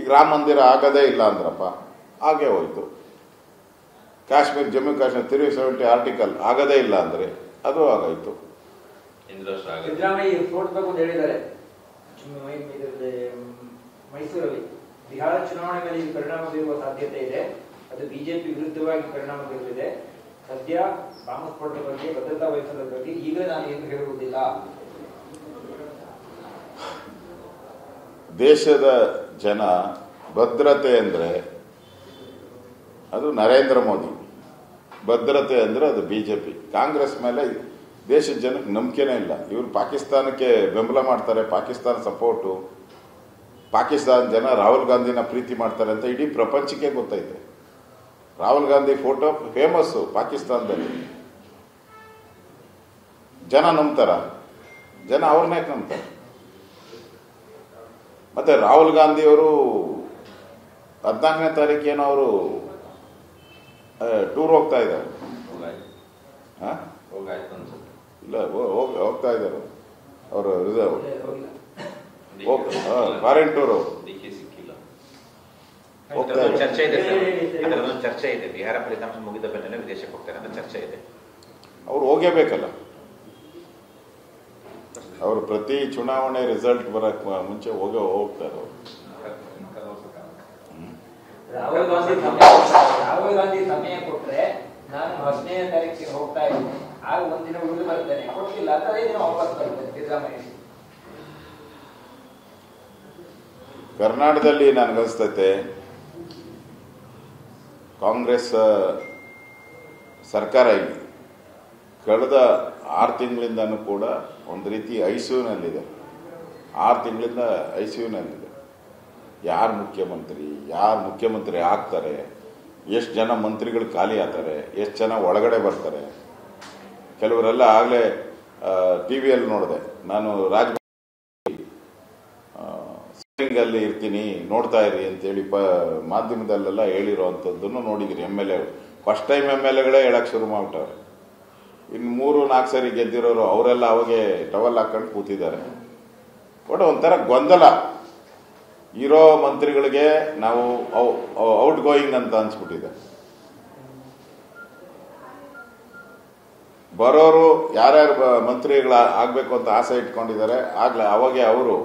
ಈಗ ರಾಮ ಮಂದಿರ ಆಗದೇ ಇಲ್ಲ ಅಂದ್ರಪ್ಪ, ಹಾಗೆ ಹೋಯ್ತು. ಕಾಶ್ಮೀರ್, ಜಮ್ಮು ಕಾಶ್ಮೀರ 370 ಆರ್ಟಿಕಲ್ ಆಗದೇ ಇಲ್ಲ ಅಂದ್ರೆ ಅದು ಆಗಾಯ್ತು. ಸಿದ್ದರಾಮಯ್ಯ ಫೋರ್ಟ್ ಬಗ್ಗೆ ಒಂದು ಹೇಳಿದ್ದಾರೆ ಮೈಸೂರಲ್ಲಿ. ಬಿಹಾರ ಚುನಾವಣೆ ಮೇಲೆ ಇದು ಪರಿಣಾಮ ಬೀರುವ ಸಾಧ್ಯತೆ ಇದೆ, ಅದು ಬಿಜೆಪಿ ವಿರುದ್ಧವಾಗಿ ಪರಿಣಾಮ ಬೀರಲಿದೆ. ಸದ್ಯ ಬಾಂಬ್ ಸ್ಫೋಟದ ಬಗ್ಗೆ, ಭದ್ರತಾ ವಹಿಸದ ಬಗ್ಗೆ ಈಗ ನಾನು ಏನು ಹೇಳುವುದಿಲ್ಲ. ದೇಶದ ಜನ ಭದ್ರತೆ ಅಂದ್ರೆ ಅದು ನರೇಂದ್ರ ಮೋದಿ, ಭದ್ರತೆ ಅಂದ್ರೆ ಅದು ಬಿಜೆಪಿ. ಕಾಂಗ್ರೆಸ್ ಮೇಲೆ ದೇಶದ ಜನಕ್ಕೆ ನಂಬಿಕೆನೇ ಇಲ್ಲ. ಇವರು ಪಾಕಿಸ್ತಾನಕ್ಕೆ ಬೆಂಬಲ ಮಾಡ್ತಾರೆ, ಪಾಕಿಸ್ತಾನ ಸಪೋರ್ಟು, ಪಾಕಿಸ್ತಾನ ಜನ ರಾಹುಲ್ ಗಾಂಧಿನ ಪ್ರೀತಿ ಮಾಡ್ತಾರೆ ಅಂತ ಇಡೀ ಪ್ರಪಂಚಕ್ಕೆ ಗೊತ್ತೈತೆ. ರಾಹುಲ್ ಗಾಂಧಿ ಫೋಟೋ ಫೇಮಸ್ಸು ಪಾಕಿಸ್ತಾನದಲ್ಲಿ. ಜನ ನಂಬ್ತಾರ? ಜನ ಅವ್ರನ್ನೇ ನಂಬ್ತಾರೆ. ಮತ್ತೆ ರಾಹುಲ್ ಗಾಂಧಿ ಅವರು 14ನೇ ತಾರೀಕೇನೋ ಅವರು ಟೂರ್ ಹೋಗ್ತಾ ಇದ್ದಾರೆ. ಇಲ್ಲ, ಹೋಗ್ತಾ ಇದ್ದಾರೆ ಅವರು. ರಿಸರ್ವ್ ಫಾರಿನ್ ಟೂರು ಚರ್ಚೆ ಇದೆ, ಚರ್ಚೆ ಇದೆ. ಬಿಹಾರ ಫಲಿತಾಂಶ ಮುಗಿದ ಬೆನ್ನಲ್ಲೇ ವಿದೇಶಕ್ಕೆ ಹೋಗ್ತಾರೆ ಅಂತ ಚರ್ಚೆ ಇದೆ. ಅವ್ರು ಹೋಗೇಬೇಕಲ್ಲ. ಅವರು ಪ್ರತಿ ಚುನಾವಣೆ ರಿಸಲ್ಟ್ ಬರಕ್ ಮುಂಚೆ ಹೋಗ್ತಾರೆ. ರಾಹುಲ್ ಗಾಂಧಿ ಸಮಯ ಕೊಟ್ರೆ ನಾನು 10ನೇ ತಾರೀಕಿಗೆ ಹೋಗ್ತಾ ಇದ್ದೀನಿ, ಆಗ ಒಂದಿನ ಉಳಿದು ಬರ್ತೇನೆ, ಕೊಟ್ಟಿಲ್ಲ ಅಂದ್ರೆ ದಿನ ವಾಪಸ್ ಬರ್ತೇನೆ ಸಿದ್ದರಾಮಯ್ಯ. ಕರ್ನಾಟಕದಲ್ಲಿ ನನಗನ್ಸ್ತೈತೆ ಕಾಂಗ್ರೆಸ್ ಸರ್ಕಾರ ಇಲ್ಲಿ ಕಳೆದ 6 ತಿಂಗಳಿಂದನೂ ಕೂಡ ಒಂದು ರೀತಿ ಐಸಿಯುನಲ್ಲಿದೆ. 6 ತಿಂಗಳಿಂದ ಐಸಿಯುನಲ್ಲಿದೆ. ಯಾರು ಮುಖ್ಯಮಂತ್ರಿ ಆಗ್ತಾರೆ, ಎಷ್ಟು ಜನ ಮಂತ್ರಿಗಳು ಖಾಲಿ ಆಗ್ತಾರೆ, ಎಷ್ಟು ಜನ ಒಳಗಡೆ ಬರ್ತಾರೆ. ಕೆಲವರೆಲ್ಲ ಆಗಲೇ ಟಿವಿಯಲ್ಲಿ ನೋಡಿದೆ ನಾನು, ಅಲ್ಲಿ ಇರ್ತೀನಿ ನೋಡ್ತಾ ಇರಿ ಅಂತೇಳಿ ಮಾಧ್ಯಮದಲ್ಲೆಲ್ಲ ಹೇಳಿರೋ ಅಂಥದ್ದನ್ನು ನೋಡಿದ್ರಿ. MLA ಫಸ್ಟ್ ಟೈಮ್ MLAಗಳೇ ಹೇಳಕ್ ಶುರು ಮಾಡ್ಬಿಟ್ಟವ್ರೆ. ಇನ್ನು 3-4 ಸರಿ ಗೆದ್ದಿರೋರು ಅವರೆಲ್ಲ ಅವಾಗೆ ಟವಲ್ ಹಾಕೊಂಡು ಕೂತಿದ್ದಾರೆ. ಒಟ್ಟು ಒಂಥರ ಗೊಂದಲ. ಇರೋ ಮಂತ್ರಿಗಳಿಗೆ ನಾವು ಔಟ್ ಗೋಯಿಂಗ್ ಅಂತ ಅನ್ಸ್ಬಿಟ್ಟಿದೆ. ಬರೋರು ಯಾರ್ಯಾರು ಮಂತ್ರಿಗಳ ಆಗ್ಬೇಕು ಅಂತ ಆಸೆ ಇಟ್ಕೊಂಡಿದ್ದಾರೆ, ಅವಾಗೆ ಅವರು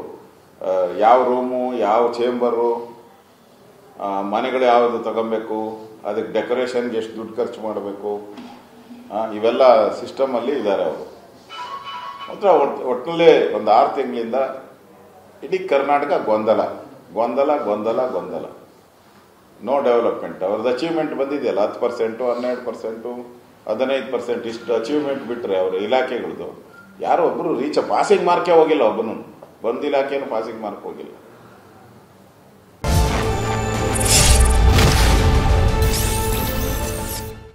ಯಾವ ರೂಮು, ಯಾವ ಚೇಂಬರು, ಮನೆಗಳು ಯಾವುದು ತಗೊಬೇಕು, ಅದಕ್ಕೆ ಡೆಕೋರೇಷನ್ಗೆ ಎಷ್ಟು ದುಡ್ಡು ಖರ್ಚು ಮಾಡಬೇಕು, ಇವೆಲ್ಲ ಸಿಸ್ಟಮಲ್ಲಿ ಇದ್ದಾರೆ ಅವರು. ಮಾತ್ರ ಒಟ್ಟಿನಲ್ಲಿ ಒಂದು 6 ತಿಂಗಳಿಂದ ಇಡೀ ಕರ್ನಾಟಕ ಗೊಂದಲ. No development. ಅವ್ರದ್ದು ಅಚೀವ್ಮೆಂಟ್ ಬಂದಿದೆಯಲ್ಲ 10%, 12%, 15%, ಇಷ್ಟು ಅಚೀವ್ಮೆಂಟ್ ಬಿಟ್ಟರೆ ಅವ್ರ ಇಲಾಖೆಗಳದ್ದು ಯಾರೋ ಒಬ್ಬರು ಪಾಸಿಂಗ್ ಮಾರ್ಕೇ ಹೋಗಿಲ್ಲ. ಒಬ್ಬನು ಬಂದ್ ಇಲಾಖೆನೂ ಪಾಸಿಂಗ್ ಮಾರ್ಕ್ ಹೋಗಿಲ್ಲ.